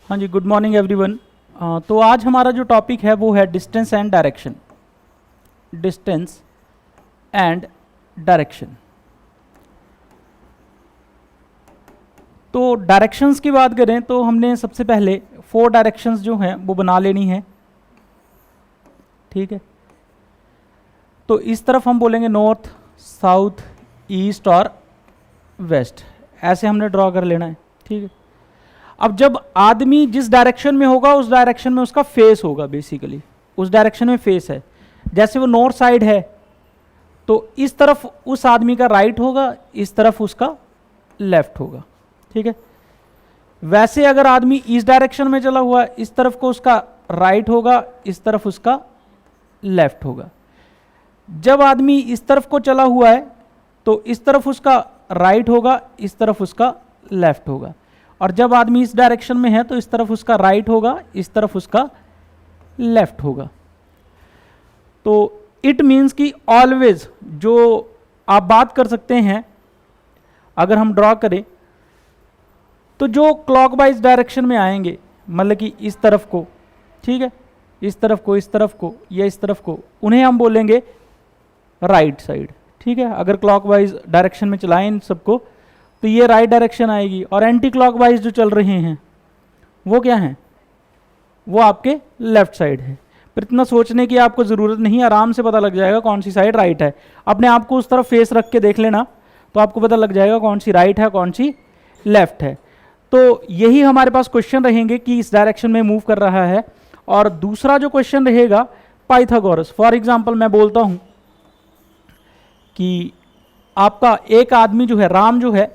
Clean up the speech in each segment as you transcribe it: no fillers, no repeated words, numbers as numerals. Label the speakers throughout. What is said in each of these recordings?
Speaker 1: हाँ जी, good morning everyone. तो आज हमारा जो टॉपिक है वो है distance and direction. Distance and direction. तो डायरेक्शंस की बात करें तो हमने सबसे पहले 4 डायरेक्शंस जो हैं वो बना लेनी है। ठीक है, तो इस तरफ हम बोलेंगे नॉर्थ, साउथ, ईस्ट और वेस्ट, ऐसे हमने ड्रॉ कर लेना है। ठीक है, अब जब आदमी जिस डायरेक्शन में होगा उस डायरेक्शन में उसका फेस होगा, बेसिकली उस डायरेक्शन में फेस है। जैसे वो नॉर्थ साइड है तो इस तरफ उस आदमी का राइट होगा, इस तरफ उसका लेफ्ट होगा। ठीक है, वैसे अगर आदमी इस डायरेक्शन में चला हुआ है, इस तरफ को उसका राइट होगा, इस तरफ उसका लेफ्ट होगा। जब आदमी इस तरफ को चला हुआ है तो इस तरफ उसका राइट होगा, इस तरफ उसका लेफ्ट होगा। और जब आदमी इस डायरेक्शन में है तो इस तरफ उसका राइट होगा, इस तरफ उसका लेफ्ट होगा। तो इट मीन्स कि ऑलवेज जो आप बात कर सकते हैं, अगर हम ड्रॉ करें तो जो क्लॉकवाइज डायरेक्शन में आएंगे, मतलब कि इस तरफ को, ठीक है, इस तरफ को, इस तरफ को या इस तरफ को, उन्हें हम बोलेंगे राइट साइड। ठीक है, अगर क्लॉकवाइज डायरेक्शन में चलाएं इन सबको तो ये राइट डायरेक्शन आएगी। और एंटी क्लॉकवाइज जो चल रहे हैं वो क्या हैं, वो आपके लेफ्ट साइड है। पर इतना सोचने की आपको ज़रूरत नहीं, आराम से पता लग जाएगा कौन सी साइड राइट है। अपने आप को उस तरफ फेस रख के देख लेना तो आपको पता लग जाएगा कौन सी राइट है, कौन सी लेफ्ट है। तो यही हमारे पास क्वेश्चन रहेंगे कि इस डायरेक्शन में मूव कर रहा है। और दूसरा जो क्वेश्चन रहेगा पाइथागोरस। फॉर एग्जाम्पल मैं बोलता हूँ कि आपका एक आदमी जो है, राम जो है,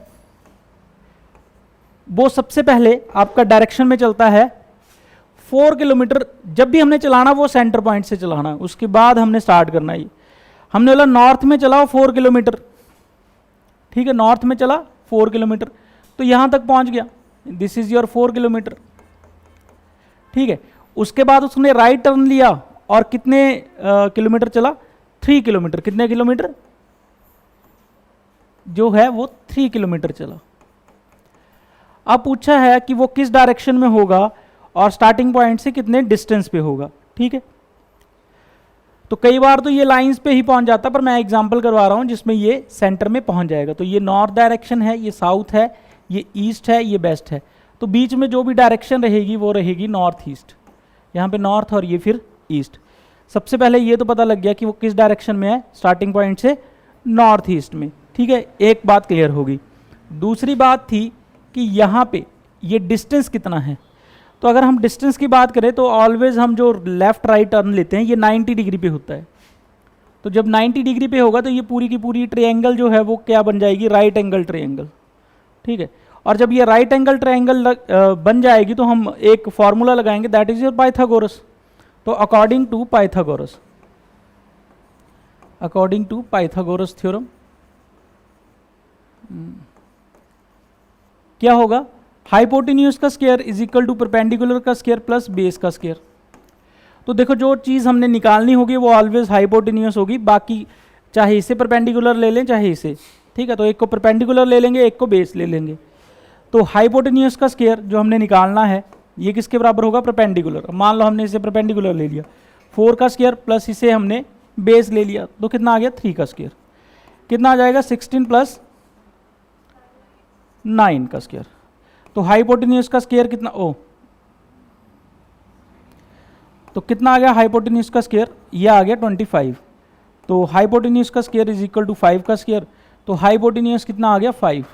Speaker 1: वो सबसे पहले आपका डायरेक्शन में चलता है 4 किलोमीटर। जब भी हमने चलाना वो सेंटर पॉइंट से चलाना है, उसके बाद हमने स्टार्ट करना है। हमने बोला नॉर्थ में चलाओ 4 किलोमीटर। ठीक है, नॉर्थ में चला 4 किलोमीटर तो यहां तक पहुंच गया, दिस इज योर 4 किलोमीटर। ठीक है, उसके बाद उसने राइट टर्न लिया और कितने किलोमीटर चला, 3 किलोमीटर। कितने किलोमीटर जो है वो 3 किलोमीटर चला। अब पूछा है कि वो किस डायरेक्शन में होगा और स्टार्टिंग पॉइंट से कितने डिस्टेंस पे होगा। ठीक है, तो कई बार तो ये लाइंस पे ही पहुंच जाता, पर मैं एग्जांपल करवा रहा हूं जिसमें ये सेंटर में पहुंच जाएगा। तो ये नॉर्थ डायरेक्शन है, ये साउथ है, ये ईस्ट है, ये वेस्ट है। तो बीच में जो भी डायरेक्शन रहेगी वो रहेगी नॉर्थ ईस्ट। यहाँ पे नॉर्थ और ये फिर ईस्ट। सबसे पहले ये तो पता लग गया कि वो किस डायरेक्शन में है, स्टार्टिंग पॉइंट से नॉर्थ ईस्ट में। ठीक है, एक बात क्लियर होगी। दूसरी बात थी कि यहाँ पे ये डिस्टेंस कितना है। तो अगर हम डिस्टेंस की बात करें तो ऑलवेज हम जो लेफ्ट राइट टर्न लेते हैं ये 90 डिग्री पे होता है। तो जब 90 डिग्री पे होगा तो ये पूरी की पूरी ट्रायंगल जो है वो क्या बन जाएगी, राइट एंगल ट्रायंगल। ठीक है, और जब ये राइट एंगल ट्रायंगल बन जाएगी तो हम एक फॉर्मूला लगाएंगे, दैट इज योर पाइथागोरस। तो according to Pythagoras, according to Pythagoras theorem क्या होगा, हाइपोटेन्यूज का square is equal to perpendicular का स्क्वायर प्लस बेस का स्क्वायर। तो देखो जो चीज़ हमने निकालनी होगी वो ऑलवेज हाइपोटेन्यूज होगी, बाकी चाहे इसे परपेंडिकुलर ले लें चाहे इसे। ठीक है, तो एक को परपेंडिकुलर ले लेंगे, एक को बेस ले लेंगे। तो हाइपोटेन्यूज का स्क्वायर जो हमने निकालना है ये किसके बराबर होगा, परपेंडिकुलर। मान लो हमने इसे परपेंडिकुलर ले लिया, 4 का स्क्वायर प्लस इसे हमने बेस ले लिया, तो कितना आ गया 3 का स्क्वायर। कितना आ जाएगा 16 प्लस 9 का स्क्वायर। तो हाइपोटेन्यूज का स्क्वायर कितना, तो कितना आ गया हाइपोटेन्यूज का स्क्वायर, ये आ गया 25। तो हाइपोटेन्यूज का स्क्वायर इज इक्वल टू 5 का स्क्वायर। तो हाइपोटेन्यूज कितना आ गया 5।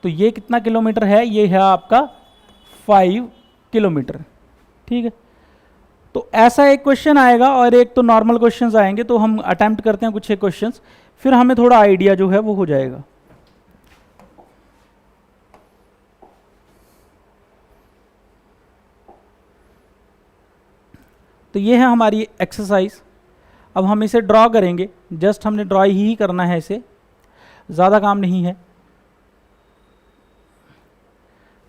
Speaker 1: तो ये कितना किलोमीटर है, ये है आपका 5 किलोमीटर। ठीक है, तो ऐसा एक क्वेश्चन आएगा और एक तो नॉर्मल क्वेश्चंस आएंगे। तो हम अटेम्प्ट करते हैं कुछ एक क्वेश्चंस, फिर हमें थोड़ा आइडिया जो है वो हो जाएगा। तो ये है हमारी एक्सरसाइज। अब हम इसे ड्रॉ करेंगे, जस्ट हमने ड्रॉ ही करना है, इसे ज़्यादा काम नहीं है।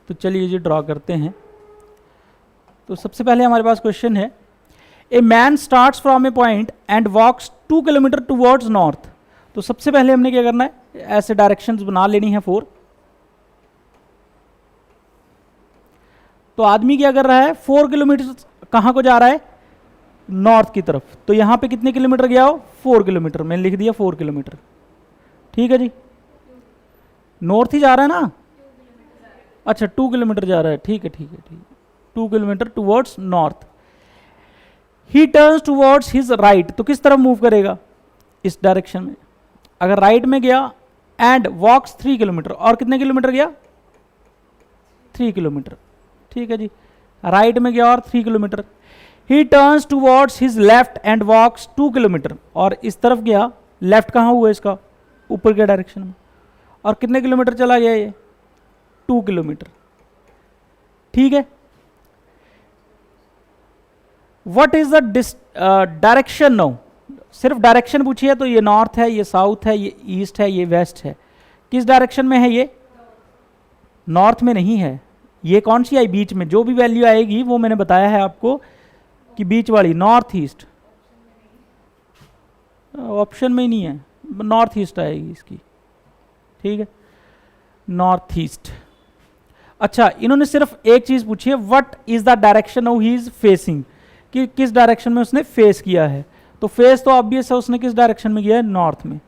Speaker 1: तो चलिए जी ड्रॉ करते हैं। तो सबसे पहले हमारे पास क्वेश्चन है, a man starts from a point and walks 2 kilometre towards north. तो सबसे पहले हमने क्या करना है, ऐसे डायरेक्शंस बना लेनी है 4। तो आदमी क्या कर रहा है, 4 किलोमीटर कहाँ को जा रहा है, नॉर्थ की तरफ। तो यहाँ पे कितने किलोमीटर गया हो, 4 किलोमीटर, मैंने लिख दिया 4 किलोमीटर। ठीक है जी, नॉर्थ ही जा रहा है ना, अच्छा 2 किलोमीटर जा रहा है, ठीक है ठीक है ठीक है, 2 किलोमीटर टुवर्ड्स नॉर्थ। ही टर्न्स टुवर्ड्स हिज राइट, तो किस तरफ मूव करेगा, इस डायरेक्शन में। अगर राइट में गया एंड वॉक्स 3 किलोमीटर, और कितने किलोमीटर गया, 3 किलोमीटर। ठीक है जी, राइट में गया और 3 kilometre. He turns towards his left and walks 2 kilometre, और इस तरफ गया, लेफ्ट कहाँ हुआ इसका, ऊपर के डायरेक्शन में, और कितने किलोमीटर चला गया ये, 2 किलोमीटर। ठीक है, what is the direction now, सिर्फ डायरेक्शन पूछिए तो ये नॉर्थ है, ये साउथ है, ये ईस्ट है, ये वेस्ट है, किस डायरेक्शन में है, ये नॉर्थ में नहीं है। ये कौन सी आई, बीच में, जो भी वैल्यू आएगी वो मैंने बताया है आपको कि बीच वाली, नॉर्थ ईस्ट, ऑप्शन में ही नहीं है, नॉर्थ ईस्ट आएगी इसकी। ठीक है, नॉर्थ ईस्ट। अच्छा, इन्होंने सिर्फ एक चीज पूछी है, what is the direction of he is facing, कि किस डायरेक्शन में उसने फेस किया है। तो फेस तो ऑब्वियस है, उसने किस डायरेक्शन में किया है, नॉर्थ में।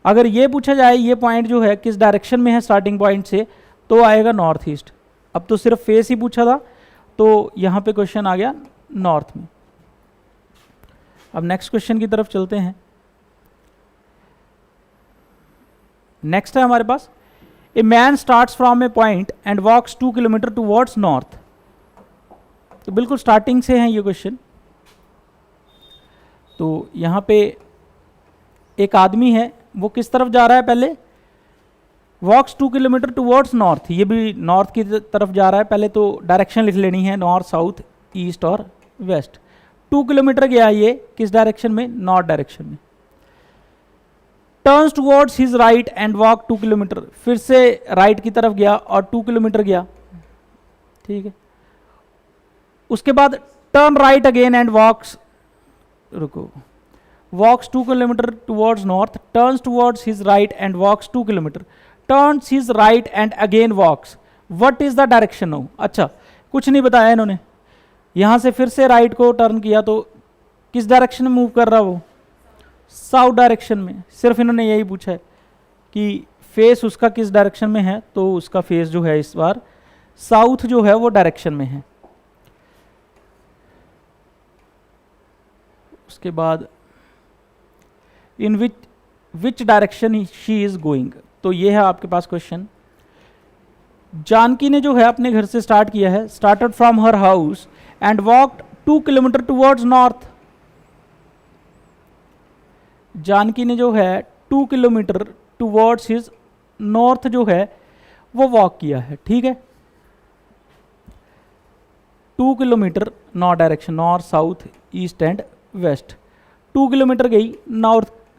Speaker 1: अगर ये पूछा जाए ये पॉइंट जो है किस डायरेक्शन में है स्टार्टिंग पॉइंट से, तो आएगा नॉर्थ ईस्ट। अब तो सिर्फ फेस ही पूछा था, तो यहां पे क्वेश्चन आ गया नॉर्थ में। अब नेक्स्ट क्वेश्चन की तरफ चलते हैं। नेक्स्ट है हमारे पास, a man starts from a point and walks 2 kilometre towards north. तो बिल्कुल स्टार्टिंग से है ये क्वेश्चन। तो यहां पे एक आदमी है, वो किस तरफ जा रहा है, पहले वॉक्स 2 किलोमीटर टुवर्ड्स नॉर्थ, ये भी नॉर्थ की तरफ जा रहा है। पहले तो डायरेक्शन लिख लेनी है, नॉर्थ, साउथ, ईस्ट और वेस्ट। 2 किलोमीटर गया ये किस डायरेक्शन में, नॉर्थ डायरेक्शन में। Turns towards his right and walk 2 kilometre, फिर से राइट की तरफ गया और 2 किलोमीटर गया। ठीक है, उसके बाद turn right again and walks, रुको, walks 2 kilometre towards north, turns towards his right and walks 2 kilometre, turns his right and again walks. What is the direction now, अच्छा कुछ नहीं बताया इन्होंने। यहां से फिर से राइट को टर्न किया, तो किस डायरेक्शन में मूव कर रहा वो, साउथ डायरेक्शन में। सिर्फ इन्होंने यही पूछा है कि फेस उसका किस डायरेक्शन में है, तो उसका फेस जो है इस बार साउथ जो है वो डायरेक्शन में है। उसके बाद in which direction she is going, तो ये है आपके पास क्वेश्चन। जानकी ने जो है अपने घर से स्टार्ट किया है, started from her house and walked 2 kilometre towards north. Janaki ने जो है 2 किलोमीटर टुवर्ड्स हिज नॉर्थ जो है वो वॉक किया है। ठीक है, 2 kilometre north direction, north, south, east and west. 2 kilometre गई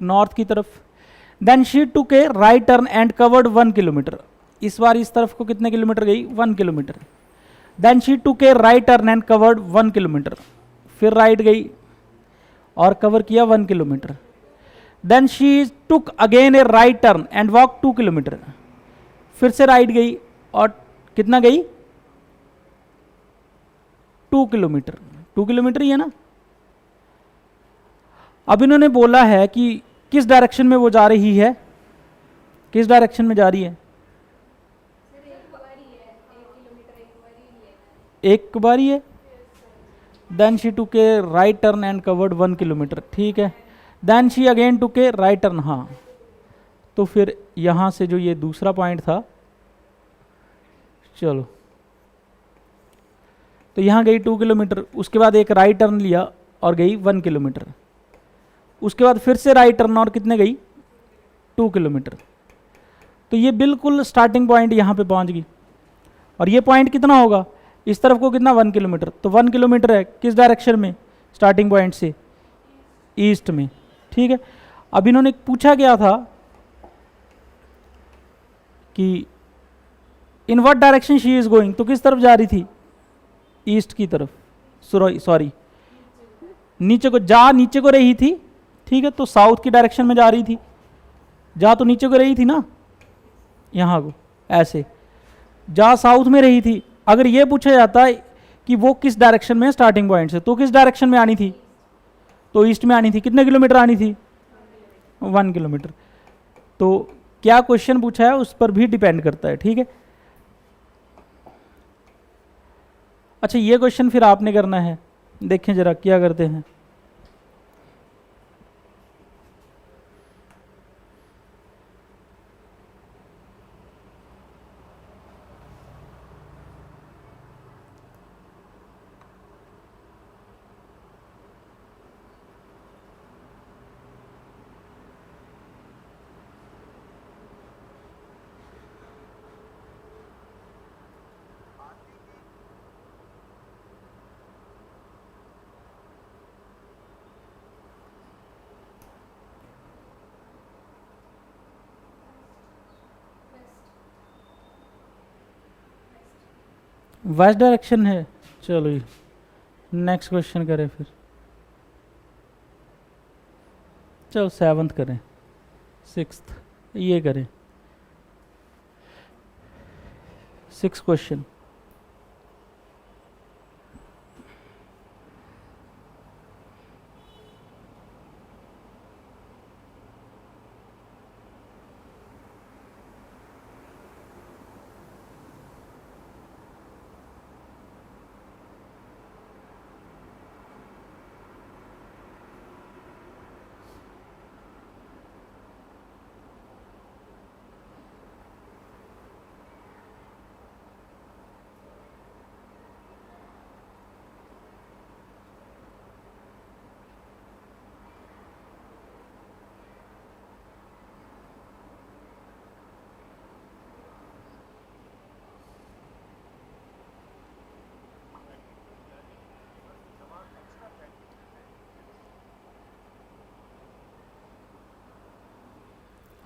Speaker 1: नॉर्थ की तरफ। Then she took a right turn and covered 1 kilometre. इस बार इस तरफ को कितने किलोमीटर गई, 1 kilometre. Then she took a right turn and covered 1 kilometre, फिर राइट गई और कवर किया 1 kilometre. Then she took again a right turn and walk 2 kilometre, फिर से राइट गई और कितना गई, 2 किलोमीटर। 2 किलोमीटर ही है ना। अब इन्होंने बोला है कि किस डायरेक्शन में वो जा रही है, किस डायरेक्शन में जा रही है, एक बारी है। Then she took a right turn and covered 1 kilometre. ठीक है, then she again took a right turn. हाँ, तो फिर यहां से जो ये दूसरा पॉइंट था, चलो, तो यहां गई 2 किलोमीटर, उसके बाद एक राइट टर्न लिया और गई 1 किलोमीटर, उसके बाद फिर से राइट टर्न और कितने गई, 2 किलोमीटर। तो ये बिल्कुल स्टार्टिंग पॉइंट यहाँ पे पहुँच गई। और ये पॉइंट कितना होगा, इस तरफ को कितना, 1 किलोमीटर। तो 1 किलोमीटर है किस डायरेक्शन में, स्टार्टिंग पॉइंट से ईस्ट में। ठीक है, अब इन्होंने पूछा क्या था कि in what direction she is going, तो किस तरफ जा रही थी, ईस्ट की तरफ, सॉरी नीचे को रही थी। ठीक है, तो साउथ की डायरेक्शन में जा रही थी, जा तो नीचे को रही थी ना, यहाँ को ऐसे जा साउथ में रही थी। अगर ये पूछा जाता है कि वो किस डायरेक्शन में है स्टार्टिंग पॉइंट से, तो किस डायरेक्शन में आनी थी, तो ईस्ट में आनी थी। कितने किलोमीटर आनी थी, 1 किलोमीटर। तो क्या क्वेश्चन पूछा है उस पर भी डिपेंड करता है, ठीक है। अच्छा ये क्वेश्चन फिर आपने करना है, देखें जरा क्या करते हैं। वेस्ट डायरेक्शन है, चलो ये नेक्स्ट क्वेश्चन करें फिर। चलो 7th करें, 6th ये करें। 6th क्वेश्चन,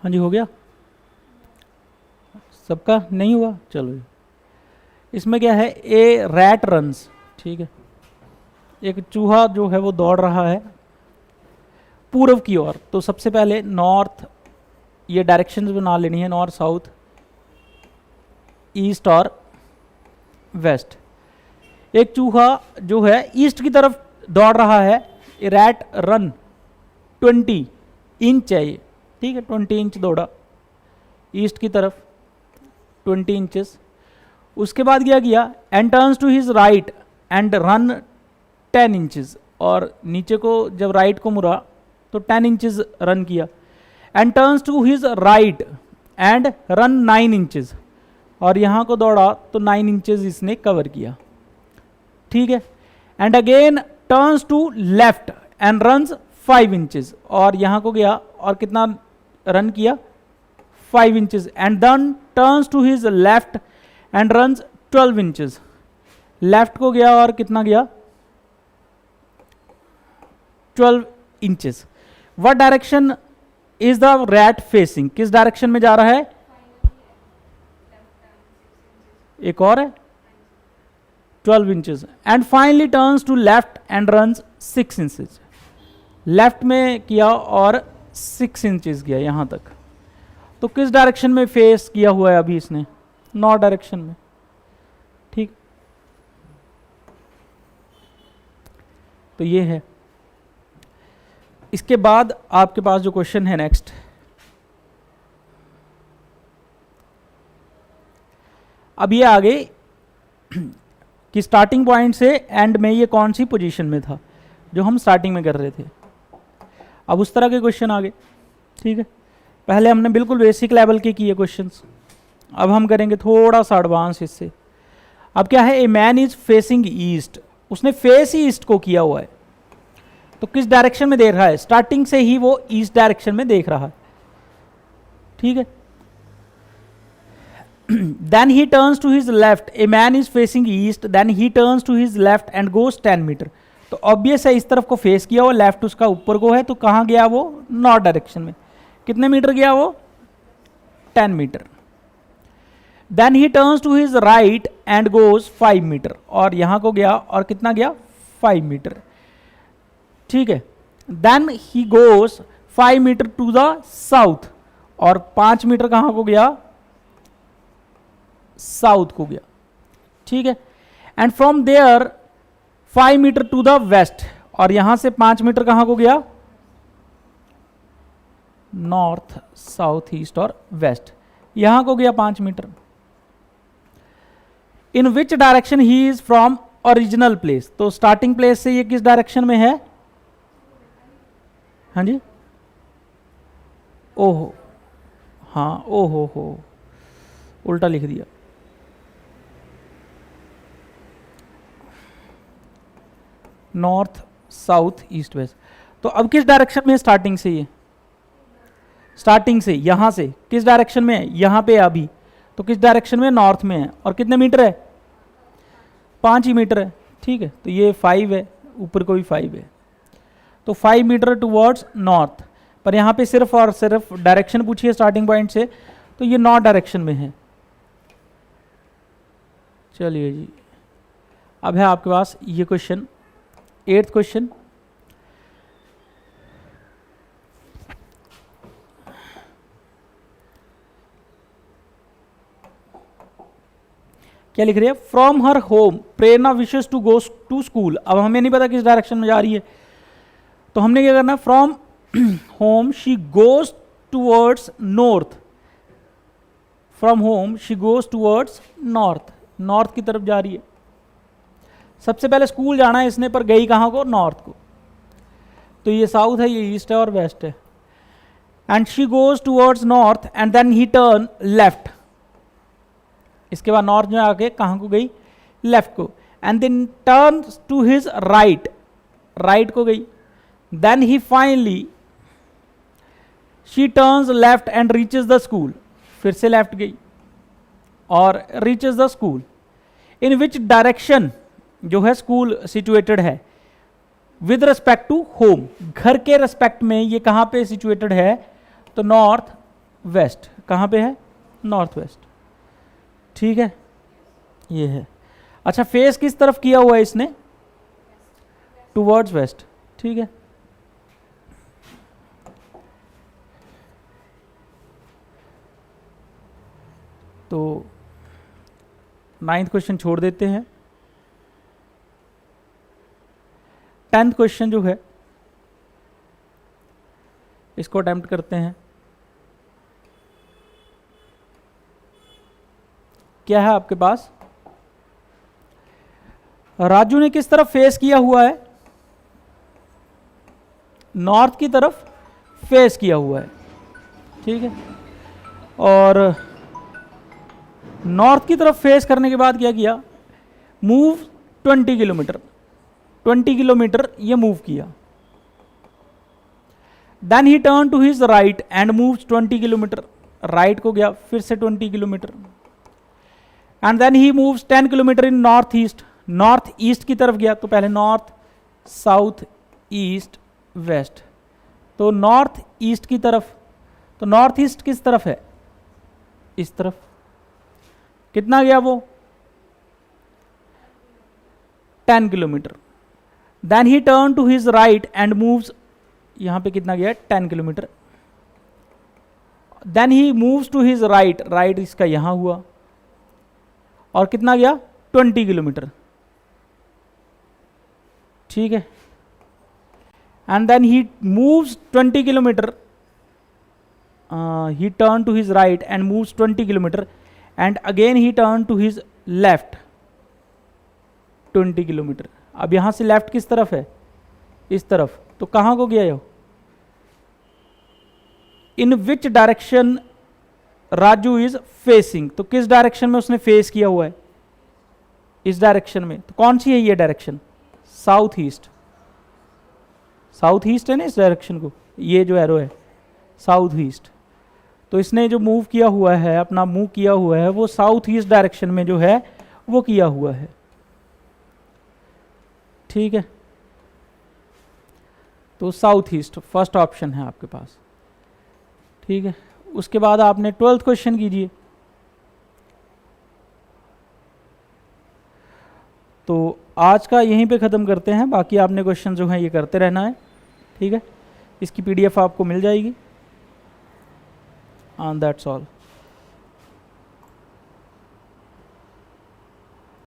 Speaker 1: हाँ जी हो गया सबका, नहीं हुआ चलो। इसमें क्या है, ए रैट रन्स, ठीक है, एक चूहा जो है वो दौड़ रहा है पूर्व की ओर। तो सबसे पहले नॉर्थ, ये डायरेक्शंस बना लेनी है, नॉर्थ साउथ ईस्ट और वेस्ट। एक चूहा जो है ईस्ट की तरफ दौड़ रहा है, रैट रन 20 इंच है ये, ठीक है, 20 इंच दौड़ा ईस्ट की तरफ 20 इंचेस। उसके बाद क्या किया, and turns to his right and run 10 inches, और नीचे को जब राइट को मुड़ा तो 10 इंचेस रन किया। And turns to his right and run 9 inches, और यहाँ को दौड़ा तो 9 इंचेस इसने कवर किया, ठीक है। And again turns to left and runs 5 inches, और यहाँ को गया और कितना रन किया 5 inches. And then turns to his left and runs 12 inches, left को गया और कितना गया 12 inches. What direction is the rat facing, किस डायरेक्शन में जा रहा है, एक और है 12 inches. And finally turns to left and runs 6 inches, left में किया और 6 इंचेस गया यहां तक। तो किस डायरेक्शन में फेस किया हुआ है अभी इसने, नॉर्थ डायरेक्शन में, ठीक। तो ये है। इसके बाद आपके पास जो क्वेश्चन है नेक्स्ट, अब ये आगे कि स्टार्टिंग पॉइंट से एंड में ये कौन सी पोजीशन में था जो हम स्टार्टिंग में कर रहे थे। अब उस तरह के क्वेश्चन आ गए, ठीक है। पहले हमने बिल्कुल बेसिक लेवल के किए क्वेश्चंस, अब हम करेंगे थोड़ा सा एडवांस इससे। अब क्या है, a man is facing east, उसने फेस ईस्ट को किया हुआ है, तो किस डायरेक्शन में देख रहा है, स्टार्टिंग से ही वो ईस्ट डायरेक्शन में देख रहा है, ठीक है। Then he turns to his left, a man is facing east, then he turns to his left and goes 10 metre. तो ऑब्वियस है इस तरफ को फेस किया हुआ, लेफ्ट उसका ऊपर को है, तो कहाँ गया वो, नॉर्थ डायरेक्शन में। कितने मीटर गया वो, 10 metre. Then he turns to his right and goes 5 metre, और यहां को गया और कितना गया 5 मीटर, ठीक है। Then he goes 5 metre to the south, और 5 मीटर कहां को गया, साउथ को गया, ठीक है। And from there 5 metre to the west, और यहां से 5 मीटर कहां को गया, नॉर्थ, साउथ, ईस्ट और वेस्ट, यहां को गया 5 metre. In which direction he is from original place, तो स्टार्टिंग प्लेस से ये किस डायरेक्शन में है, हाँ जी, ओहो, हाँ, ओहो हो, उल्टा लिख दिया, नॉर्थ, साउथ, ईस्ट, वेस्ट। तो अब किस डायरेक्शन में है स्टार्टिंग से, ये स्टार्टिंग से यहां से किस डायरेक्शन में है, यहां पे अभी, तो किस डायरेक्शन में, नॉर्थ में है, और कितने मीटर है, 5 ही मीटर है, ठीक है, तो ये 5 है, ऊपर को भी 5 है, तो 5 मीटर टुवर्ड्स नॉर्थ, पर यहाँ पे सिर्फ और सिर्फ डायरेक्शन पूछिए स्टार्टिंग पॉइंट से, तो ये नॉर्थ डायरेक्शन में है। चलिए जी, अब है आपके पास ये क्वेश्चन, 8th क्वेश्चन, क्या लिख रही है, from her home Prerna wishes to go to school. अब हमें नहीं पता किस डायरेक्शन में जा रही है, तो हमने क्या करना है, from home she goes towards north, from home she goes towards north, north की तरफ जा रही है। सबसे पहले स्कूल जाना है इसने, पर गई कहाँ को, नॉर्थ को, तो ये साउथ है, ये ईस्ट है और वेस्ट है। And she goes towards north and then he turn left, इसके बाद नॉर्थ में आके कहाँ को गई, लेफ्ट को, and then turn to his right, right को गई, then he finally she turns left and reaches the school, फिर से लेफ्ट गई और reaches the school. In which direction जो है स्कूल सिचुएटेड है, विद रिस्पेक्ट टू होम, घर के रिस्पेक्ट में ये कहाँ पे सिचुएटेड है, तो नॉर्थ वेस्ट, कहाँ पे है, नॉर्थ वेस्ट, ठीक है, ये है। अच्छा, फेस किस तरफ किया हुआ है इसने, टुवर्ड्स वेस्ट, ठीक है। तो 9th क्वेश्चन छोड़ देते हैं। 10th क्वेश्चन जो है इसको अटेम्प्ट करते हैं। क्या है आपके पास, राजू ने किस तरफ फेस किया हुआ है, नॉर्थ की तरफ फेस किया हुआ है, ठीक है, और नॉर्थ की तरफ फेस करने के बाद क्या किया, मूव 20 किलोमीटर, 20 किलोमीटर ये मूव किया। Then he turn to his right and moves 20 kilometre, right को गया, फिर से 20 kilometre, and then he moves 10 kilometre in north east, north east की तरफ गया, तो पहले नॉर्थ, साउथ, ईस्ट, वेस्ट, तो नॉर्थ ईस्ट की तरफ, तो नॉर्थ ईस्ट किस तरफ है, इस तरफ, कितना गया वो, 10 kilometre. Then he turn to his right and moves, यहां पे कितना गया, 10 kilometre. Then he moves to his right, right इसका यहां हुआ, और कितना गया, 20 किलोमीटर, ठीक है। And then he moves 20 kilometre, he turn to his right and moves 20 kilometre, and again he turn to his left 20 kilometre. अब यहां से लेफ्ट किस तरफ है, इस तरफ, तो कहां को गया ये, in which direction Raju is facing, तो किस डायरेक्शन में उसने फेस किया हुआ है, इस डायरेक्शन में, तो कौन सी है ये direction, south east, south east है ना इस डायरेक्शन को, ये जो एरो है साउथ ईस्ट, तो इसने जो मूव किया हुआ है, अपना मूव किया हुआ है, वो साउथ ईस्ट डायरेक्शन में जो है वो किया हुआ है, ठीक है। तो साउथ ईस्ट फर्स्ट ऑप्शन है आपके पास, ठीक है। उसके बाद आपने 12th क्वेश्चन कीजिए। तो आज का यहीं पे ख़त्म करते हैं, बाकी आपने क्वेश्चन जो है ये करते रहना है, ठीक है। इसकी PDF आपको मिल जाएगी, एंड दैट्स ऑल।